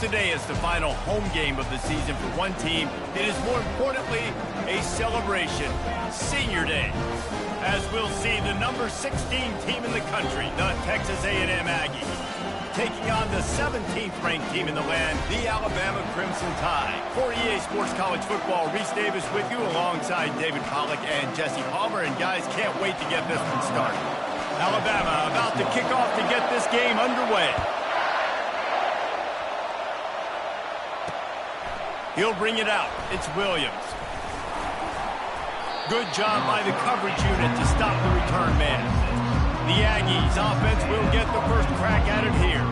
today is the final home game of the season for one team. It is more importantly a celebration, Senior Day. As we'll see the number 16 team in the country, the Texas A&M Aggies, taking on the 17th ranked team in the land, the Alabama Crimson Tide. For EA Sports College Football, Reese Davis with you alongside David Pollack and Jesse Palmer. And guys, can't wait to get this one started. Alabama about to kick off to get this game underway. He'll bring it out. It's Williams. Good job by the coverage unit to stop the return man. The Aggies offense will get the first crack at it here.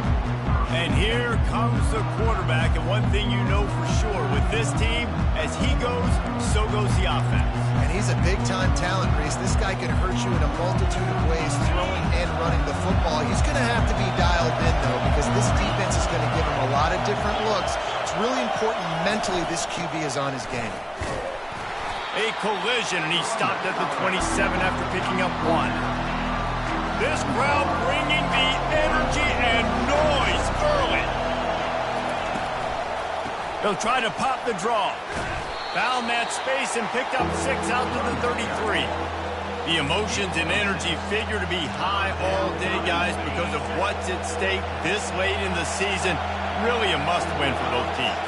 And here comes the quarterback. And one thing you know for sure with this team, as he goes, so goes the offense. And he's a big-time talent, Reese. This guy can hurt you in a multitude of ways, throwing and running the football. He's going to have to be dialed in, though, because this defense is going to give him a lot of different looks. It's really important mentally this QB is on his game. A collision, and he stopped at the 27 after picking up one. This crowd bringing the energy and noise early. He'll try to pop the draw. Found that space and picked up 6 out to the 33. The emotions and energy figure to be high all day, guys, because of what's at stake this late in the season. Really a must-win for both teams.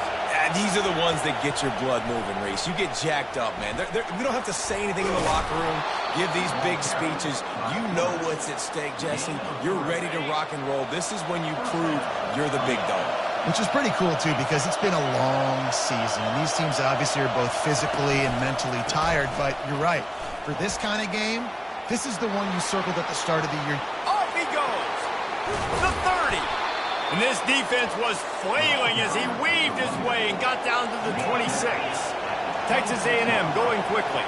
These are the ones that get your blood moving, Reese. You get jacked up, man. We don't have to say anything in the locker room, give these big speeches. You know what's at stake, Jesse. You're ready to rock and roll. This is when you prove you're the big dog. Which is pretty cool, too, because it's been a long season. And these teams obviously are both physically and mentally tired, but you're right. For this kind of game, this is the one you circled at the start of the year. Off he goes! The 30! And this defense was flailing as he weaved his way and got down to the 26. Texas A&M going quickly.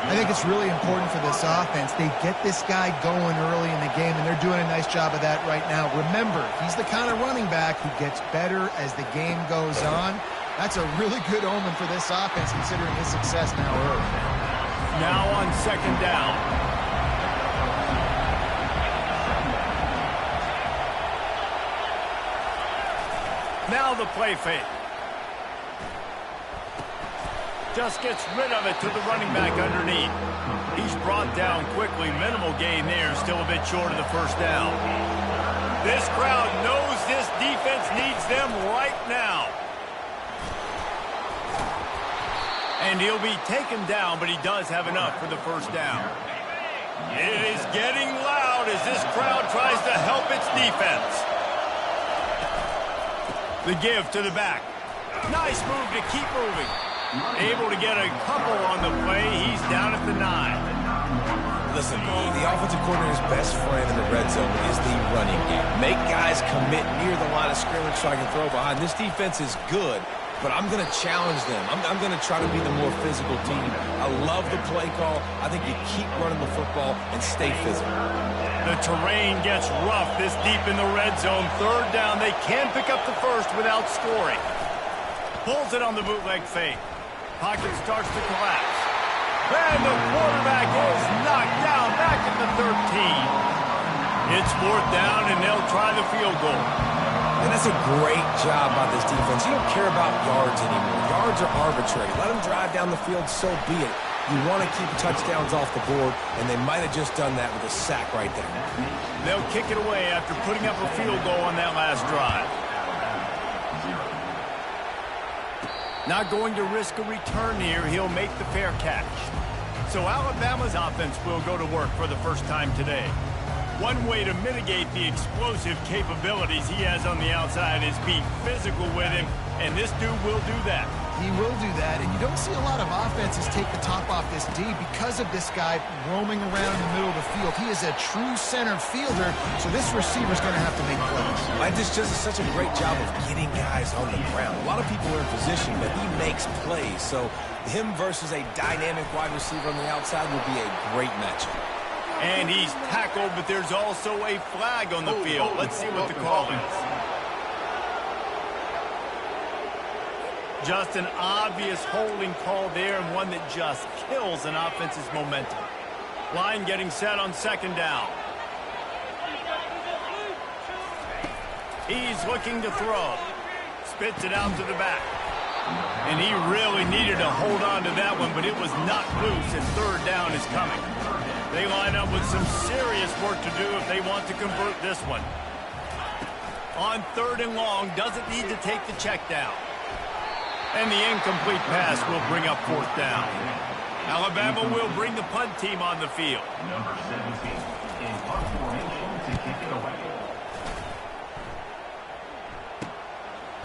I think it's really important for this offense. They get this guy going early in the game, and they're doing a nice job of that right now. Remember, he's the kind of running back who gets better as the game goes on. That's a really good omen for this offense, considering his success now early. Now on second down. Now the play fake. Just gets rid of it to the running back underneath. He's brought down quickly. Minimal gain there. Still a bit short of the first down. This crowd knows this defense needs them right now. And he'll be taken down, but he does have enough for the first down. It is getting loud as this crowd tries to help its defense. The give to the back. Nice move to keep moving. Able to get a couple on the play. He's down at the 9. Listen, the offensive coordinator's best friend in the red zone is the running game. Make guys commit near the line of scrimmage so I can throw behind. This defense is good, but I'm going to challenge them. I'm going to try to be the more physical team. I love the play call. I think you keep running the football and stay physical. The terrain gets rough this deep in the red zone. Third down. They can pick up the first without scoring. Pulls it on the bootleg fake. Pocket starts to collapse. And the quarterback is knocked down back at the 13. It's fourth down, and they'll try the field goal. And that's a great job by this defense. You don't care about yards anymore. Yards are arbitrary. Let them drive down the field, so be it. You want to keep touchdowns off the board, and they might have just done that with a sack right there. They'll kick it away after putting up a field goal on that last drive. Not going to risk a return here. He'll make the fair catch. So Alabama's offense will go to work for the first time today. One way to mitigate the explosive capabilities he has on the outside is be physical with him, and this dude will do that. He will do that, and you don't see a lot of offenses take the top off this D because of this guy roaming around in the middle of the field. He is a true center fielder, so this receiver's going to have to make plays. Mike just does such a great job of getting guys on the ground. A lot of people are in position, but he makes plays, so him versus a dynamic wide receiver on the outside would be a great matchup. And he's tackled, but there's also a flag on the field. Let's see what the call is. Just an obvious holding call there, and one that just kills an offense's momentum. Line getting set on second down. He's looking to throw. spits it out to the back. And he really needed to hold on to that one, but it was not loose, and third down is coming. They line up with some serious work to do if they want to convert this one. On third and long, doesn't need to take the check down. And the incomplete pass will bring up fourth down. Alabama will bring the punt team on the field. Number 17 in punt formation to kick it away.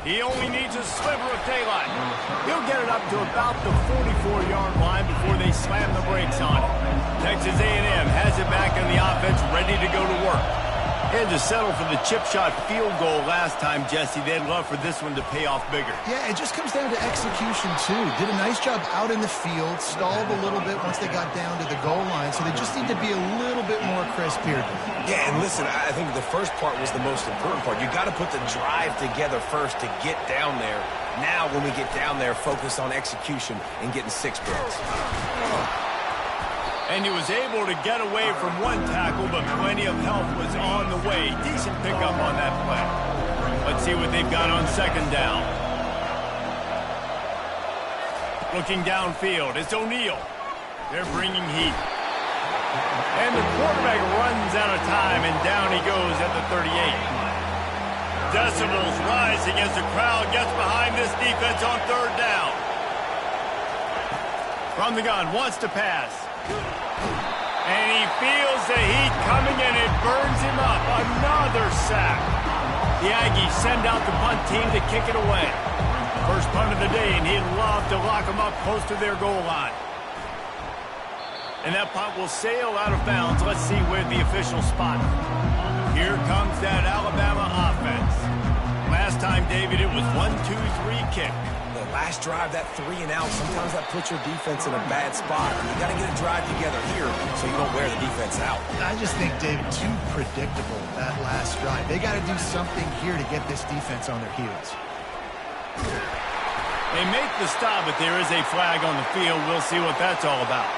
He only needs a sliver of daylight. He'll get it up to about the 44-yard line before they slam the brakes on it. Texas A&M has it back in the offense, ready to go to work. They had to settle for the chip shot field goal last time, Jesse. They'd love for this one to pay off bigger. Yeah, it just comes down to execution, too. Did a nice job out in the field, stalled a little bit once they got down to the goal line, so they just need to be a little bit more crisp here. Yeah, and listen, I think the first part was the most important part. You got to put the drive together first to get down there. Now, when we get down there, focus on execution and getting 6 points. And he was able to get away from one tackle, but plenty of help was on the way. Decent pickup on that play. Let's see what they've got on second down. Looking downfield, it's O'Neal. They're bringing heat. And the quarterback runs out of time, and down he goes at the 38. Decibels rising as the crowd gets behind this defense on third down. From the gun, wants to pass. And he feels the heat coming, and it burns him up. Another sack. The Aggies send out the punt team to kick it away. First punt of the day, and he'd love to lock them up close to their goal line. And that punt will sail out of bounds. Let's see where the official spot. Here comes that Alabama offense. Last time, David, it was 1-2-3 kick. The last drive, that 3 and out, sometimes that puts your defense in a bad spot. You got to get a drive together here so you don't wear the defense out. I just think, David, too predictable, that last drive. They got to do something here to get this defense on their heels. They make the stop, but there is a flag on the field. We'll see what that's all about.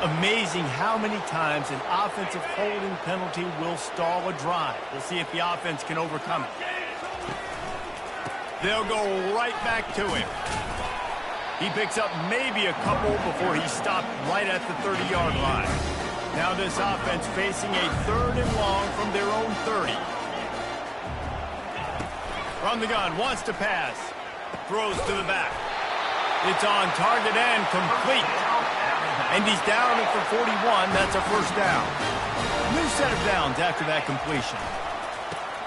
Amazing how many times an offensive holding penalty will stall a drive. We'll see if the offense can overcome it. They'll go right back to him. He picks up maybe a couple before he stopped right at the 30-yard line. Now this offense facing a third and long from their own 30. From the gun, wants to pass. Throws to the back. It's on target and complete. And he's down at the 41. That's a first down. New set of downs after that completion.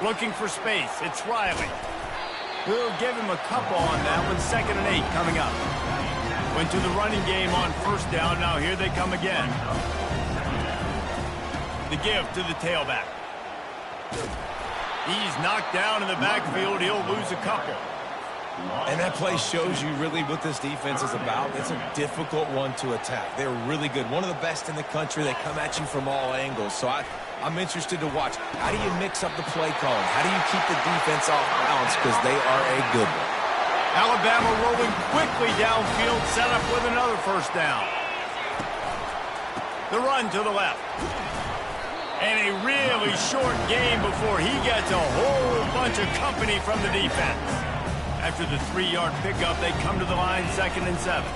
Looking for space. It's Riley. We'll give him a couple on that one. 2nd and 8 coming up. Went to the running game on first down. Now here they come again. The give to the tailback. He's knocked down in the backfield. He'll lose a couple. And that play shows you really what this defense is about. It's a difficult one to attack. They're really good. One of the best in the country. They come at you from all angles. So I'm interested to watch. How do you mix up the play calling? How do you keep the defense off balance? Because they are a good one. Alabama rolling quickly downfield, set up with another first down. The run to the left. And a really short game before he gets a whole bunch of company from the defense. After the 3-yard pickup, they come to the line, 2nd and 7.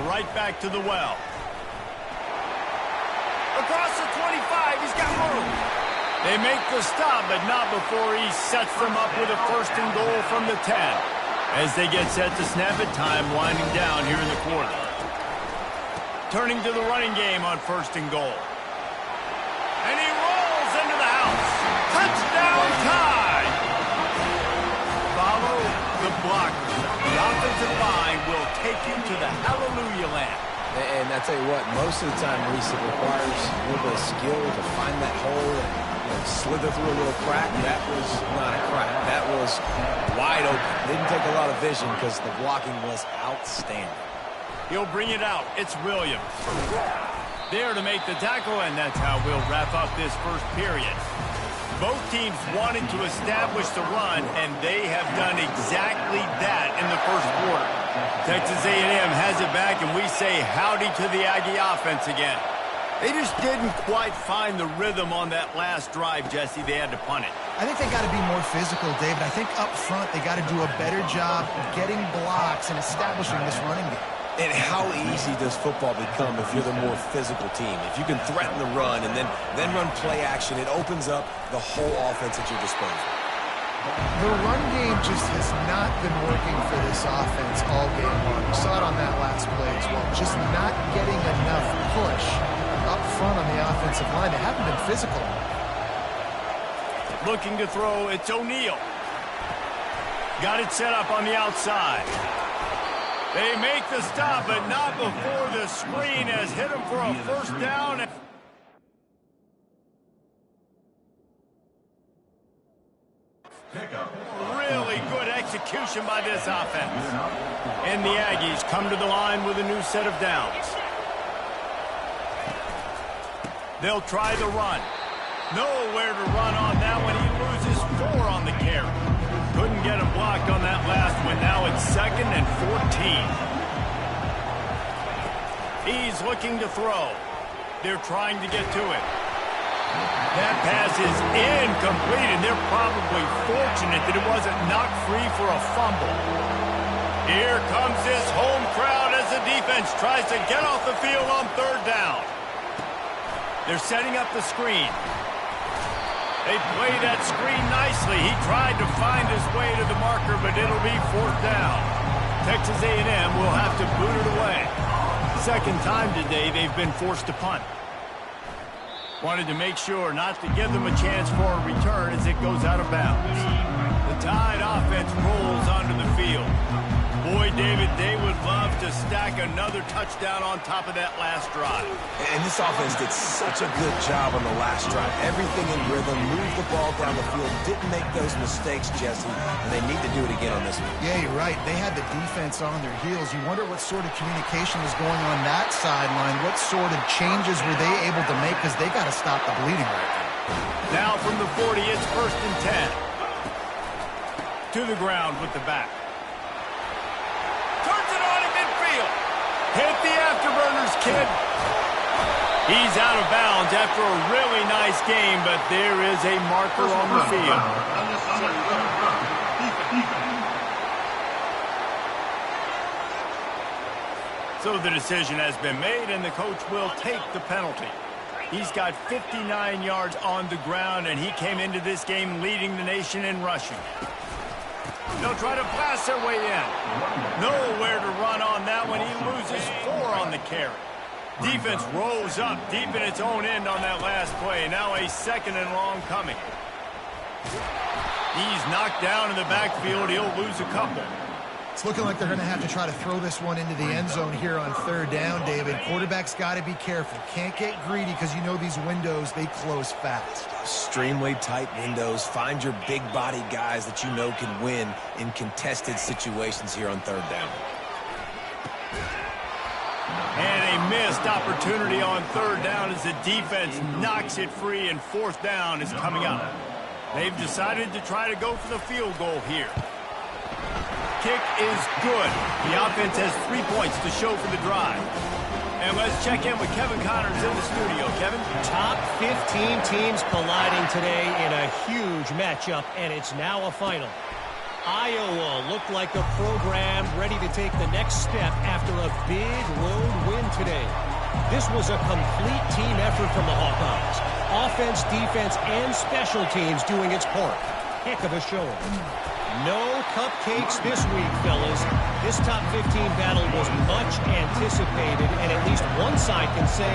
Right back to the well. Across the 25, he's got room. They make the stop, but not before he sets them up with a 1st and goal from the 10. As they get set to snap it, time winding down here in the quarter. Turning to the running game on 1st and goal. And he rolls into the house. Touchdown time! Follow the blocker. The offensive line will take him to the hallelujah land. And I tell you what, most of the time, Reese, it requires a little bit of skill to find that hole and slither through a little crack. That was not a crack. That was wide open. Didn't take a lot of vision because the blocking was outstanding. He'll bring it out. It's Williams. There to make the tackle, and that's how we'll wrap up this first period. Both teams wanted to establish the run, and they have done exactly that in the first quarter. Texas A&M has it back, and we say howdy to the Aggie offense again. They just didn't quite find the rhythm on that last drive, Jesse. They had to punt it. I think they got to be more physical, David. I think up front they got to do a better job getting blocks and establishing this running game. And how easy does football become if you're the more physical team? If you can threaten the run and then run play action, it opens up the whole offense at your disposal. The run game just has not been working for this offense all game long. We saw it on that last play as well. Just not getting enough push up front on the offensive line. They haven't been physical. Looking to throw, it's O'Neal. Got it set up on the outside. They make the stop, but not before the screen has hit him for a first down. Really good execution by this offense. And the Aggies come to the line with a new set of downs. They'll try the run. Nowhere to run on that one. He loses 4 on the carry. Couldn't get him blocked on that last one. Now it's 2nd and 14. He's looking to throw. They're trying to get to it. That pass is incomplete, and they're probably fortunate that it wasn't knocked free for a fumble. Here comes this home crowd as the defense tries to get off the field on 3rd down. They're setting up the screen. They play that screen nicely. He tried to find his way to the marker, but it'll be 4th down. Texas A&M will have to boot it away. Second time today they've been forced to punt. Wanted to make sure not to give them a chance for a return as it goes out of bounds. The Tide offense rolls onto the field. Boy, David, they would love to stack another touchdown on top of that last drive. And this offense did such a good job on the last drive. Everything in rhythm, moved the ball down the field, didn't make those mistakes, Jesse, and they need to do it again on this one. Yeah, you're right. They had the defense on their heels. You wonder what sort of communication was going on that sideline. What sort of changes were they able to make, because they got to stop the bleeding right Now now. from the 40, it's 1st and 10. To the ground with the back. Hit the afterburners, kid. He's out of bounds after a really nice game, but there is a marker on the field. So the decision has been made, and the coach will take the penalty. He's got 59 yards on the ground, and he came into this game leading the nation in rushing. They'll try to blast their way in. Nowhere to run on that one. He loses 4 on the carry. Defense rolls up deep in its own end on that last play. Now a 2nd and long coming. He's knocked down in the backfield. He'll lose a couple. It's looking like they're going to have to try to throw this one into the end zone here on 3rd down, David. Quarterback's got to be careful. Can't get greedy, because you know these windows, they close fast. Extremely tight windows. Find your big body guys that you know can win in contested situations here on 3rd down. And a missed opportunity on 3rd down as the defense knocks it free, and 4th down is coming up. They've decided to try to go for the field goal here. Kick is good. The offense has 3 points to show for the drive. And let's check in with Kevin Connors in the studio. Kevin? Top 15 teams colliding today in a huge matchup, and it's now a final. Iowa looked like a program ready to take the next step after a big road win today. This was a complete team effort from the Hawkeyes. Offense, defense, and special teams doing its part. Heck of a showing. No cupcakes this week, fellas. This top 15 battle was much anticipated, and at least one side can say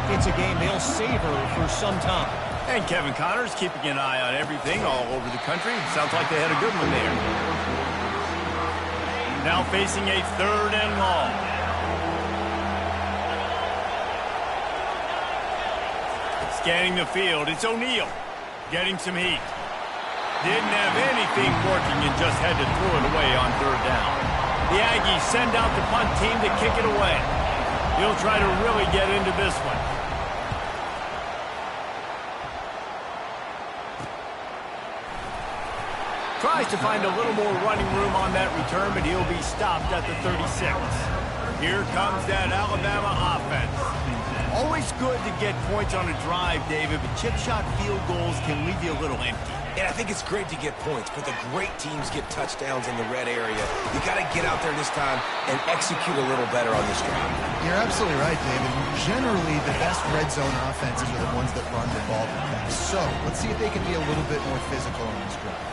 it's a game they'll savor for some time. And Kevin Connors keeping an eye on everything all over the country. Sounds like they had a good one there. Now facing a 3rd and long. Scanning the field, it's O'Neal getting some heat. Didn't have anything working and just had to throw it away on 3rd down. The Aggies send out the punt team to kick it away. He'll try to really get into this one. Tries to find a little more running room on that return, but he'll be stopped at the 36. Here comes that Alabama offense. Always good to get points on a drive, David, but chip shot field goals can leave you a little empty. And I think it's great to get points, but the great teams get touchdowns in the red area. You got to get out there this time and execute a little better on this drive. You're absolutely right, David. Generally, the best red zone offenses are the ones that run the ball the best. So let's see if they can be a little bit more physical on this drive.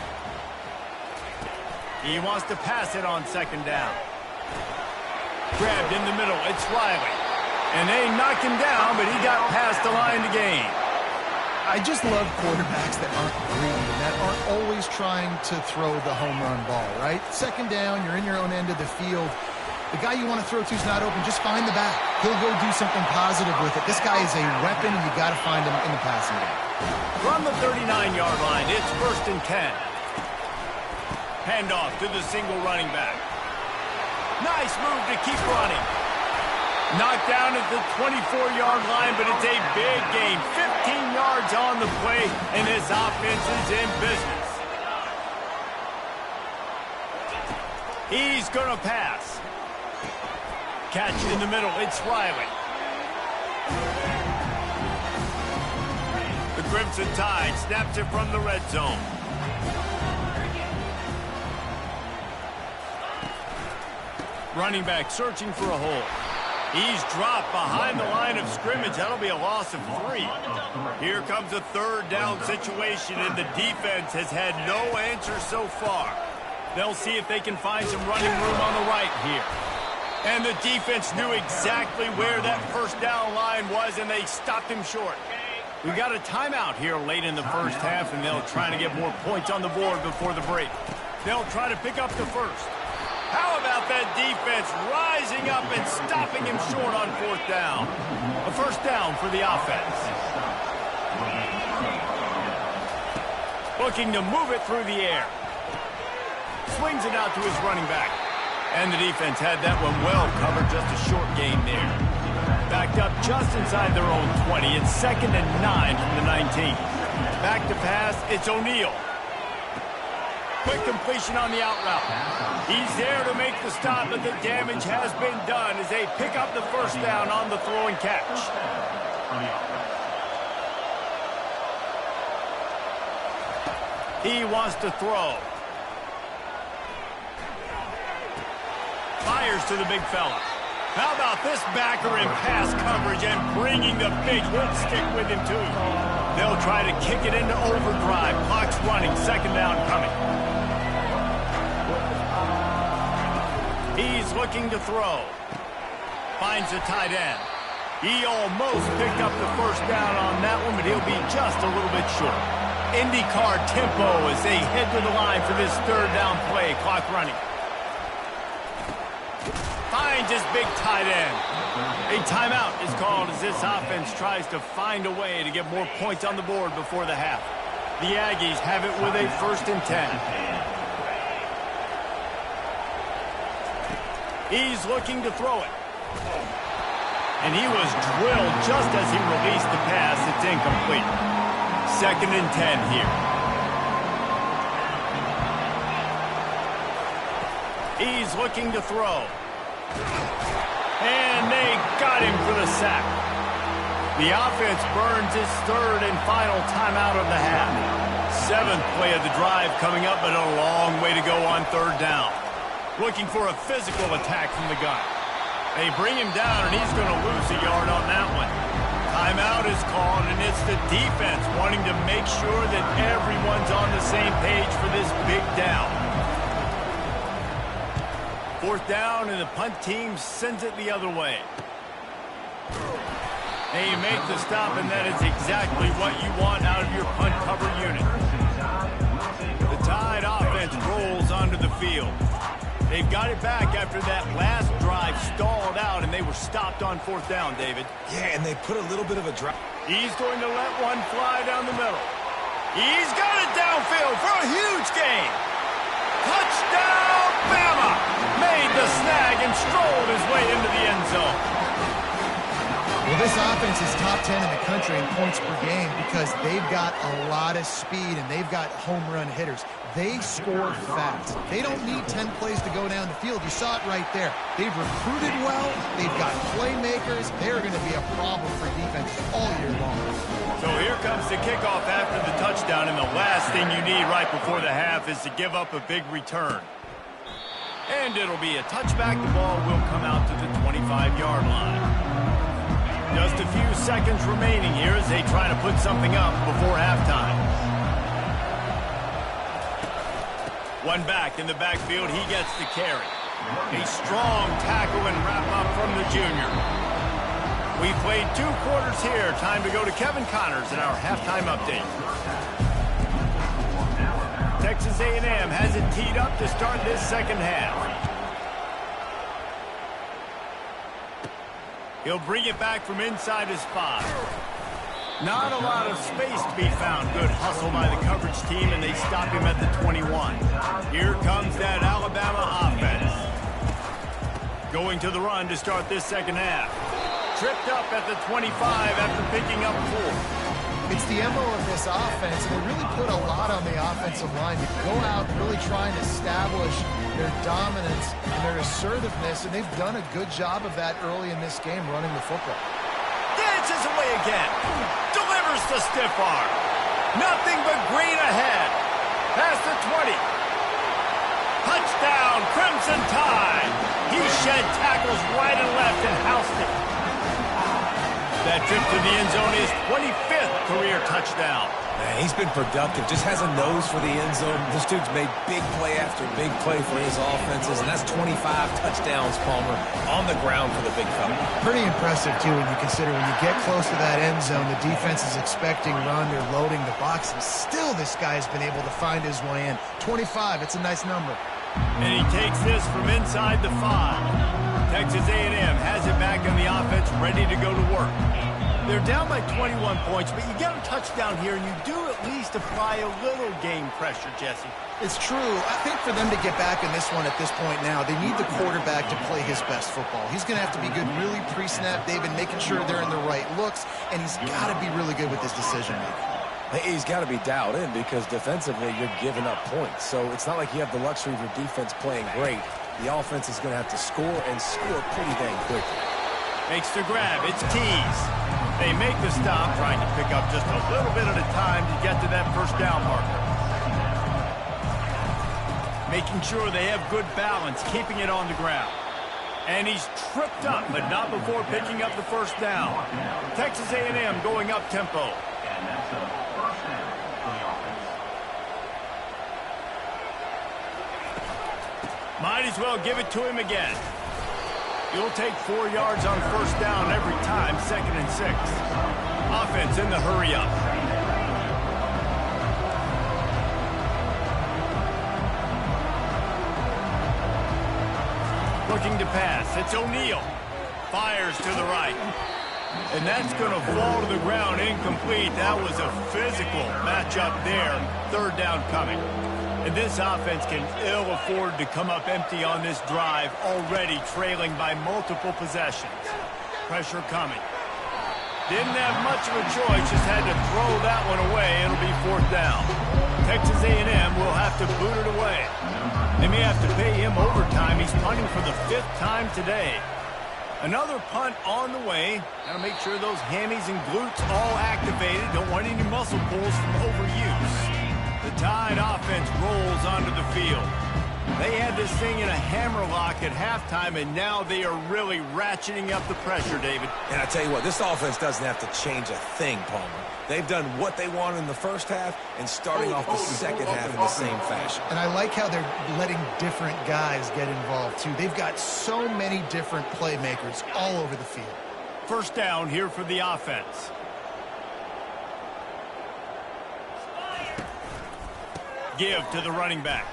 He wants to pass it on second down. Grabbed in the middle. It's Riley. And they knocked him down, but he got past the line to gain. I just love quarterbacks that aren't greedy, that aren't always trying to throw the home run ball, right? Second down, you're in your own end of the field. The guy you want to throw to is not open. Just find the back. He'll go do something positive with it. This guy is a weapon, and you got to find him in the passing game. From the 39-yard line, it's 1st and 10. Handoff to the single running back. Nice move to keep running. Knocked down at the 24-yard line, but it's a big gain. 15 yards on the play, and this offense is in business. He's going to pass. Catch in the middle. It's Riley. The Crimson Tide snaps it from the red zone. Running back searching for a hole. He's dropped behind the line of scrimmage. That'll be a loss of 3. Here comes a 3rd down situation, and the defense has had no answer so far. They'll see if they can find some running room on the right here. And the defense knew exactly where that 1st down line was, and they stopped him short. We got a timeout here late in the first half, and they'll try to get more points on the board before the break. They'll try to pick up the first. How about that defense rising up and stopping him short on 4th down? A 1st down for the offense. Looking to move it through the air. Swings it out to his running back. And the defense had that one well covered, just a short gain there. Backed up just inside their own 20. It's 2nd and 9 from the 19. Back to pass, it's O'Neal. Quick completion on the out route. He's there to make the stop, but the damage has been done as they pick up the 1st down on the throw and catch. He wants to throw. Fires to the big fella. How about this backer in pass coverage and bringing the big hit stick with him, too? They'll try to kick it into overdrive. Clock's running. 2nd down coming. He's looking to throw. Finds the tight end. He almost picked up the 1st down on that one, but he'll be just a little bit short. IndyCar tempo as they head to the line for this 3rd down play. Clock running. Finds his big tight end. A timeout is called as this offense tries to find a way to get more points on the board before the half. The Aggies have it with a 1st and 10. He's looking to throw it. And he was drilled just as he released the pass. It's incomplete. 2nd and 10 here. He's looking to throw. And they got him for the sack. The offense burns its 3rd and final timeout of the half. 7th play of the drive coming up, but a long way to go on 3rd down. Looking for a physical attack from the gun. They bring him down, and he's going to lose a yard on that one. Timeout is called, and it's the defense wanting to make sure that everyone's on the same page for this big down. 4th down, and the punt team sends it the other way. They make the stop, and that is exactly what you want out of your punt cover unit. The Tide offense rolls onto the field. They've got it back after that last drive stalled out, and they were stopped on 4th down, David. Yeah, and they put a little bit of a drop. He's going to let one fly down the middle. He's got it downfield for a huge gain. Touchdown, Bama! Made the snag and strolled his way into the end zone. Well, this offense is top 10 in the country in points per game because they've got a lot of speed and they've got home run hitters. they score fast. They don't need 10 plays to go down the field. You saw it right there. They've recruited well. They've got playmakers. They're going to be a problem for defense all year long. So here comes the kickoff after the touchdown, and the last thing you need right before the half is to give up a big return. And it'll be a touchback. The ball will come out to the 25-yard line. Just a few seconds remaining here as they try to put something up before halftime. One back in the backfield. He gets the carry. A strong tackle and wrap up from the junior. We played 2 quarters here. Time to go to Kevin Connors in our halftime update. Texas A&M has it teed up to start this second half. He'll bring it back from inside his 5. Not a lot of space to be found. Good hustle by the coverage team, and they stop him at the 21. Here comes that Alabama offense. Going to the run to start this second half. Tripped up at the 25 after picking up 4. It's the MO of this offense, and they really put a lot on the offensive line to go out really trying to establish their dominance and their assertiveness, and they've done a good job of that early in this game running the football. Dances away again. Delivers the stiff arm. Nothing but green ahead. Past the 20. Touchdown, Crimson Tide. He shed tackles right and left and housed it. That trip to the end zone is 25th career touchdown. Man, he's been productive. Just has a nose for the end zone. This dude's made big play after big play for his offenses, and that's 25 touchdowns, Palmer, on the ground for the big fella. Pretty impressive, too, when you consider when you get close to that end zone, the defense is expecting run. They're loading the box, and still this guy's been able to find his way in. 25, it's a nice number. And he takes this from inside the 5. Texas A&M has it back on the offense, ready to go to work. They're down by 21 points, but you get a touchdown here, and you do at least apply a little game pressure, Jesse. It's true. I think for them to get back in this one at this point now, they need the quarterback to play his best football. He's going to have to be good really pre-snap, David, making sure they're in the right looks, and he's got to be really good with his decision-making. He's got to be dialed in because defensively you're giving up points. So it's not like you have the luxury of your defense playing great. The offense is going to have to score and score pretty dang quickly. Makes the grab. It's Tees. They make the stop, trying to pick up just a little bit at a time to get to that first down marker. Making sure they have good balance, keeping it on the ground. And he's tripped up, but not before picking up the first down. Texas A&M going up tempo. And that's a first down for the offense. Might as well give it to him again. You'll take 4 yards on first down every time, 2nd and 6. Offense in the hurry up. Looking to pass. It's O'Neal. Fires to the right. And that's going to fall to the ground incomplete. That was a physical matchup there. 3rd down coming. And this offense can ill afford to come up empty on this drive, already trailing by multiple possessions. Pressure coming. Didn't have much of a choice, just had to throw that one away. It'll be 4th down. Texas A&M will have to boot it away. They may have to pay him overtime. He's punting for the 5th time today. Another punt on the way. Got to make sure those hammies and glutes all activated. Don't want any muscle pulls from overuse. The Tide offense rolls onto the field. They had this thing in a hammerlock at halftime, and now they are really ratcheting up the pressure, David. And I tell you what, this offense doesn't have to change a thing, Palmer. They've done what they wanted in the first half and starting off the second half in the same fashion. And I like how they're letting different guys get involved, too. They've got so many different playmakers all over the field. First down here for the offense. Give to the running back.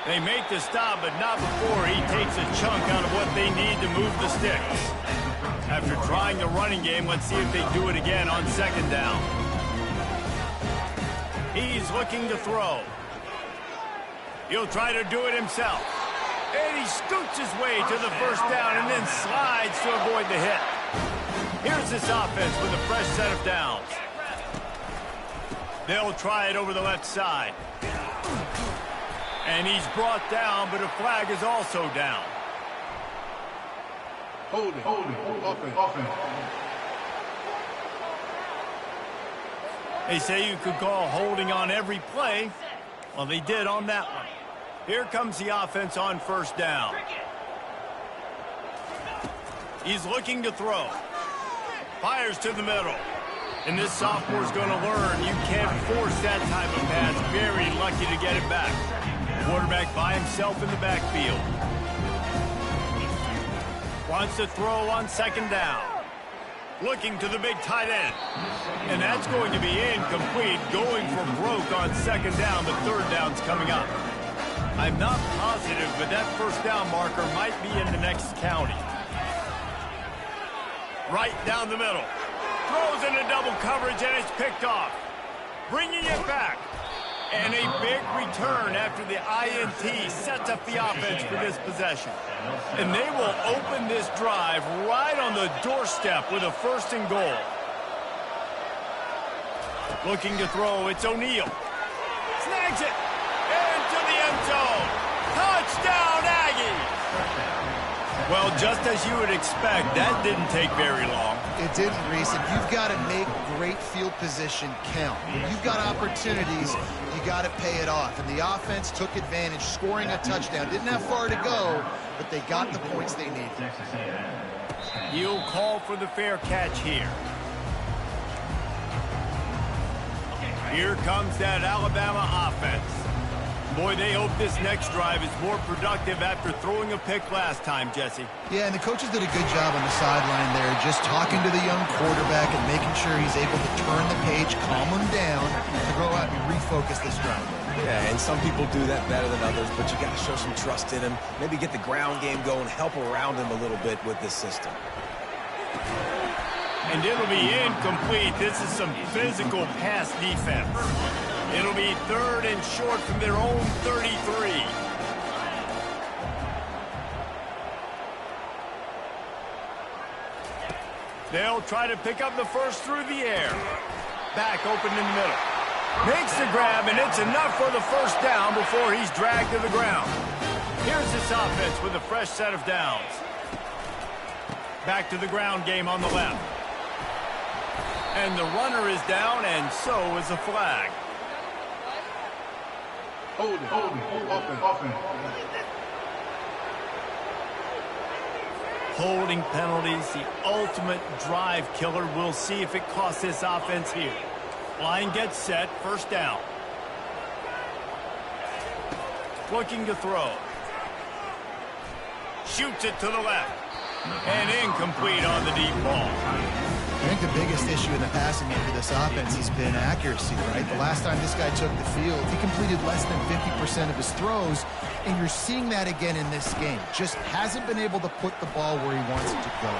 They make the stop, but not before he takes a chunk out of what they need to move the sticks. After trying the running game, let's see if they do it again on 2nd down. He's looking to throw. He'll try to do it himself. And he scoots his way to the first down and then slides to avoid the hit. Here's this offense with a fresh set of downs. They'll try it over the left side. And he's brought down, but a flag is also down. Holding, offense. They say you could call holding on every play. Well, they did on that one. Here comes the offense on first down. He's looking to throw. Fires to the middle. And this sophomore's going to learn you can't force that type of pass. Very lucky to get it back. Quarterback by himself in the backfield. Wants to throw on second down. Looking to the big tight end. And that's going to be incomplete. Going for broke on second down, but third down's coming up. I'm not positive, but that first down marker might be in the next county. Right down the middle. Throws into double coverage, and it's picked off. Bringing it back. And a big return after the INT sets up the offense for this possession. And they will open this drive right on the doorstep with a first and goal. Looking to throw, it's O'Neal. Snags it. Into the end zone. Touchdown, Aggies! Well, just as you would expect, that didn't take very long. It didn't, Reese, and you've got to make great field position count. You've got opportunities, you got to pay it off. And the offense took advantage, scoring a touchdown. Didn't have far to go, but they got the points they needed. He'll call for the fair catch here. Here comes that Alabama offense. Boy, they hope this next drive is more productive after throwing a pick last time, Jesse. Yeah, and the coaches did a good job on the sideline there, just talking to the young quarterback and making sure he's able to turn the page, calm him down, and go out and refocus this drive. Yeah, and some people do that better than others, but you got to show some trust in him. Maybe get the ground game going, help around him a little bit with this system. And it'll be incomplete. This is some physical pass defense. It'll be third and short from their own 33. They'll try to pick up the first through the air. Back open in the middle. Makes the grab, and it's enough for the first down before he's dragged to the ground. Here's this offense with a fresh set of downs. Back to the ground game on the left. And the runner is down, and so is a flag. Holding, offense. Holding penalties, the ultimate drive killer. We'll see if it costs this offense here. Line gets set, first down. Looking to throw. Shoots it to the left. And incomplete on the deep ball. I think the biggest issue in the passing game for this offense has been accuracy, right? The last time this guy took the field, he completed less than 50% of his throws, and you're seeing that again in this game. Just hasn't been able to put the ball where he wants it to go.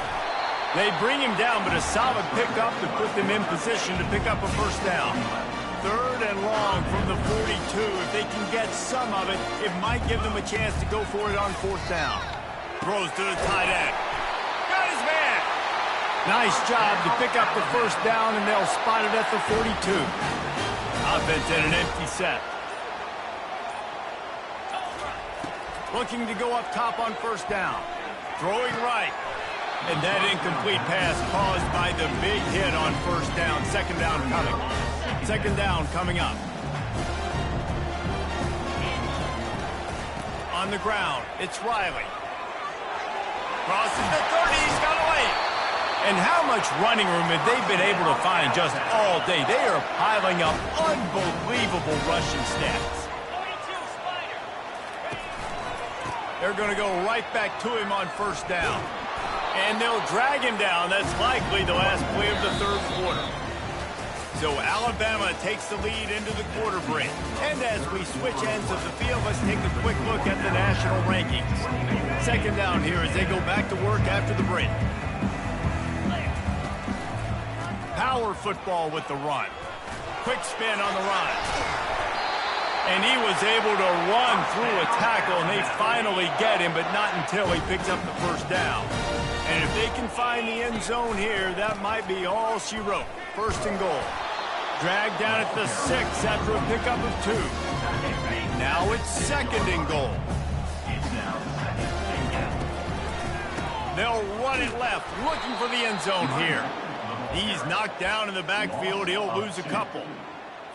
They bring him down, but a solid pickup to put them in position to pick up a first down. Third and long from the 42. If they can get some of it, it might give them a chance to go for it on fourth down. Throws to the tight end. Got his man. Nice job to pick up the first down, and they'll spot it at the 42. Offense in an empty set. Looking to go up top on first down. Throwing right. And that incomplete pass caused by the big hit on first down. Second down coming. Second down coming up. On the ground, it's Riley. Crosses the 30, he's got away. And how much running room have they been able to find just all day? They are piling up unbelievable rushing stats. They're going to go right back to him on first down. And they'll drag him down. That's likely the last play of the third quarter. So Alabama takes the lead into the quarter break. And as we switch ends of the field, let's take a quick look at the national rankings. Second down here as they go back to work after the break. Power football with the run. Quick spin on the run. And he was able to run through a tackle, and they finally get him, but not until he picks up the first down. And if they can find the end zone here, that might be all she wrote. First and goal. Dragged down at the 6 after a pickup of 2. Now it's 2nd and goal. They'll run it left, looking for the end zone here. He's knocked down in the backfield. He'll lose a couple.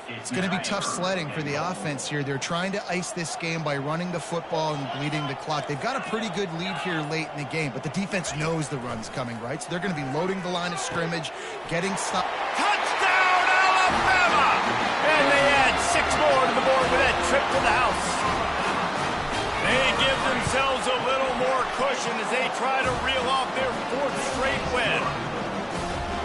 It's going to be tough sledding for the offense here. They're trying to ice this game by running the football and bleeding the clock. They've got a pretty good lead here late in the game, but the defense knows the run's coming, right? So they're going to be loading the line of scrimmage, getting stopped. Touchdown, Alabama! And they add 6 more to the board with that trip to the house. They give themselves a little more cushion as they try to reel off their 4th straight win.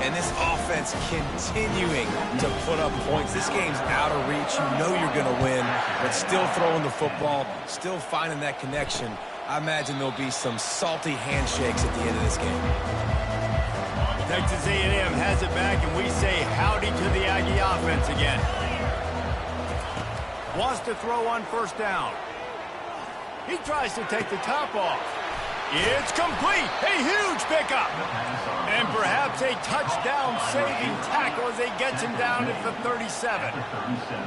And this offense continuing to put up points. This game's out of reach. You know you're going to win, but still throwing the football, still finding that connection. I imagine there'll be some salty handshakes at the end of this game. Texas A&M has it back, and we say howdy to the Aggie offense again. Wants to throw on 1st down. He tries to take the top off. It's complete. A huge pickup. And perhaps a touchdown-saving tackle as they get him down at the 37.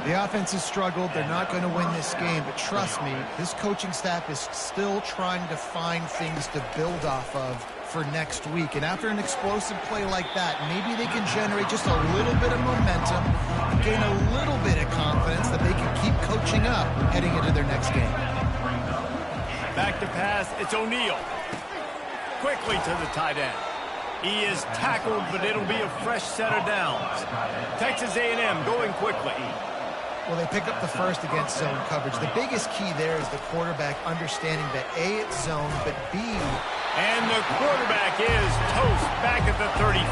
The offense has struggled. They're not going to win this game, but trust me, this coaching staff is still trying to find things to build off of for next week. And after an explosive play like that, maybe they can generate just a little bit of momentum, gain a little bit of confidence that they can keep coaching up heading into their next game. Back to pass, it's O'Neal. Quickly to the tight end. He is tackled, but it'll be a fresh set of downs. Texas A&M going quickly. Well, they pick up the 1st against zone coverage. The biggest key there is the quarterback understanding that A, it's zone, but B... And the quarterback is toast back at the 35.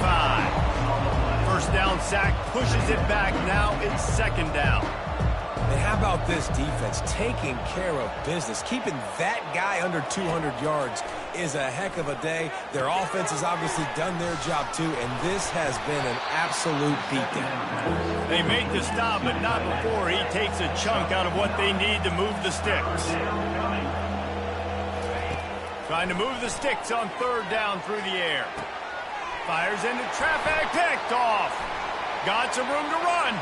1st down sack, pushes it back. Now it's 2nd down. And how about this defense taking care of business? Keeping that guy under 200 yards is a heck of a day. Their offense has obviously done their job too, and this has been an absolute beatdown. They make the stop, but not before he takes a chunk out of what they need to move the sticks. Trying to move the sticks on 3rd down through the air. Fires into traffic, picked off. Got some room to run.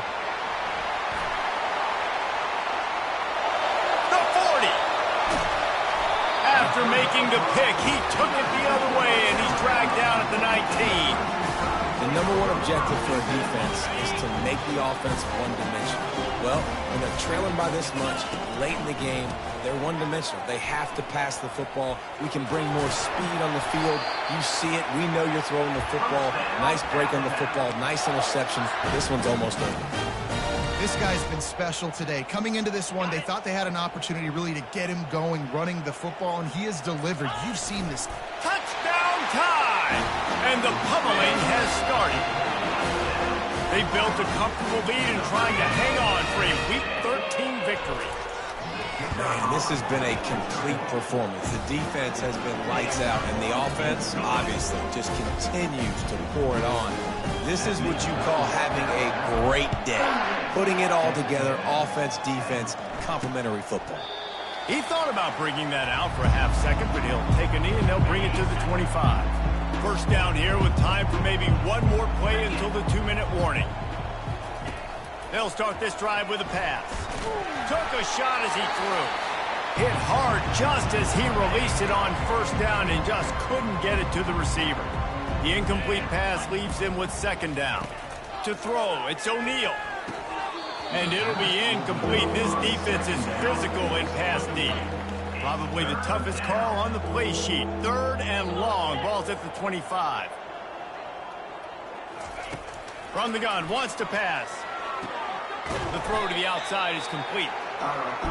After making the pick, he took it the other way, and he's dragged down at the 19. The #1 objective for a defense is to make the offense one-dimensional. Well, when they're trailing by this much, late in the game, they're one-dimensional. They have to pass the football. We can bring more speed on the field. You see it. We know you're throwing the football. Nice break on the football. Nice interception. This one's almost over. This guy's been special today. Coming into this one, they thought they had an opportunity really to get him going, running the football, and he has delivered. You've seen this. Touchdown time! And the pummeling has started. They built a comfortable lead and trying to hang on for a Week 13 victory. Man, this has been a complete performance. The defense has been lights out, and the offense, obviously, just continues to pour it on. This is what you call having a great day. Putting it all together, offense, defense, complementary football. He thought about bringing that out for a half second, but he'll take a knee and they'll bring it to the 25. 1st down here with time for maybe one more play until the 2-minute warning. They'll start this drive with a pass. Took a shot as he threw. Hit hard just as he released it on 1st down and just couldn't get it to the receiver. The incomplete pass leaves him with 2nd down. To throw, it's O'Neal. And it'll be incomplete. This defense is physical in pass D. Probably the toughest call on the play sheet. 3rd and long. Ball's at the 25. From the gun, wants to pass. The throw to the outside is complete.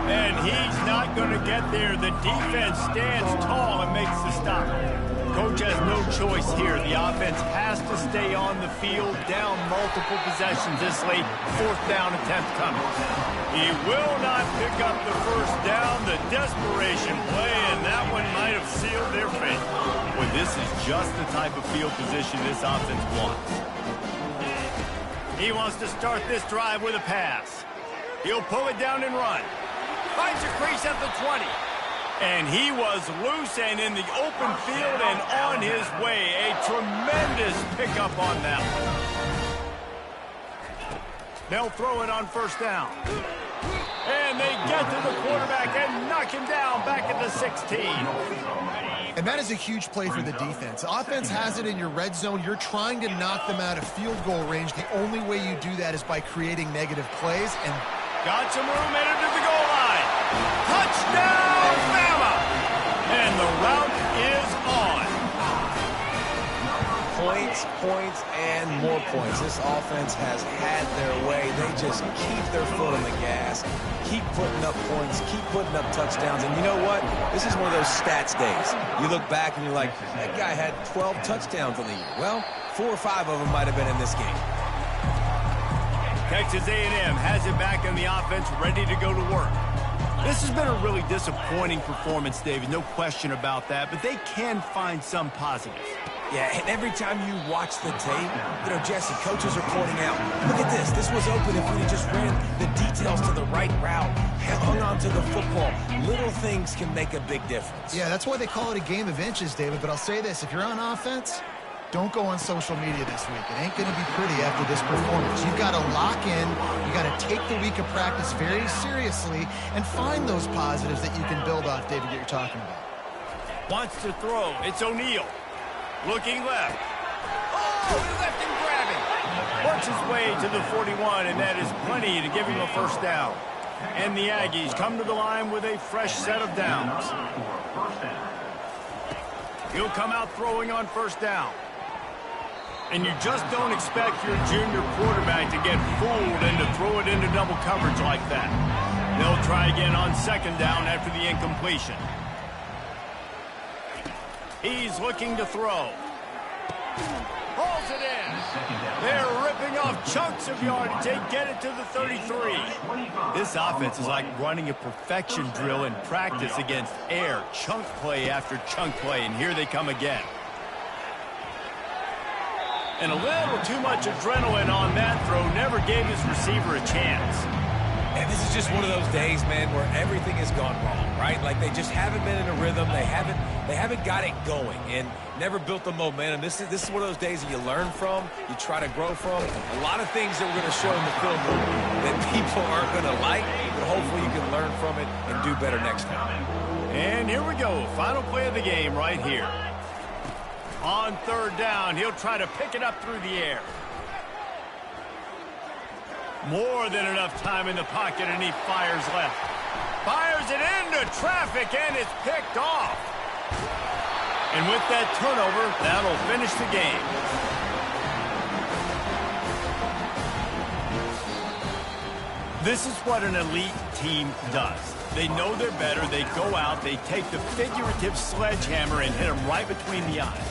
And he's not going to get there. The defense stands tall and makes the stop. Coach has no choice here. The offense has to stay on the field, down multiple possessions this late. 4th down attempt coming. He will not pick up the 1st down. The desperation play, and that one might have sealed their fate. Well, this is just the type of field position this offense wants. He wants to start this drive with a pass. He'll pull it down and run. Finds a crease at the 20. And he was loose and in the open field and on his way. A tremendous pickup on that one. They'll throw it on first down. And they get to the quarterback and knock him down back at the 16. And that is a huge play for the defense. Offense has it in your red zone. You're trying to knock them out of field goal range. The only way you do that is by creating negative plays. And got some room headed to the goal line. Touchdown, Bama! And the route is on. Points, and more points. This offense has had their way. They just keep their foot on the gas, keep putting up points, keep putting up touchdowns. And you know what? This is one of those stats days. You look back and you're like, that guy had 12 touchdowns on the year. Well, 4 or 5 of them might have been in this game. Texas A&M has it back in the offense, ready to go to work. This has been a really disappointing performance, David, no question about that, but they can find some positives. Yeah, and every time you watch the tape, you know, Jesse, coaches are pointing out, look at this. This was open if we just ran the details to the right route, hung on to the football. Little things can make a big difference. yeah, that's why they call it a game of inches, David. But I'll say this, if you're on offense, don't go on social media this week. It ain't going to be pretty after this performance. You've got to lock in. You've got to take the week of practice very seriously and find those positives that you can build off, David, that you're talking about. Wants to throw. It's O'Neal. Looking left. Oh, left and grabbing. Works his way to the 41, and that is plenty to give him a first down. And the Aggies come to the line with a fresh set of downs. He'll come out throwing on first down. And you just don't expect your junior quarterback to get fooled and to throw it into double coverage like that. They'll try again on second down after the incompletion. He's looking to throw. Hauls it in. They're ripping off chunks of yardage. They get it to the 33. This offense is like running a perfection drill in practice against air. Chunk play after chunk play, and here they come again. And a little too much adrenaline on that throw never gave his receiver a chance. And this is just one of those days, man, where everything has gone wrong, right? Like they just haven't been in a rhythm. They haven't got it going and never built the momentum. This is one of those days that you learn from, you try to grow from. A lot of things that we're going to show in the film room that people aren't going to like, but hopefully you can learn from it and do better next time. And here we go. Final play of the game right here. On third down, he'll try to pick it up through the air. More than enough time in the pocket, and he fires left. Fires it into traffic, and it's picked off. And with that turnover, that'll finish the game. This is what an elite team does. They know they're better. They go out, they take the figurative sledgehammer and hit them right between the eyes.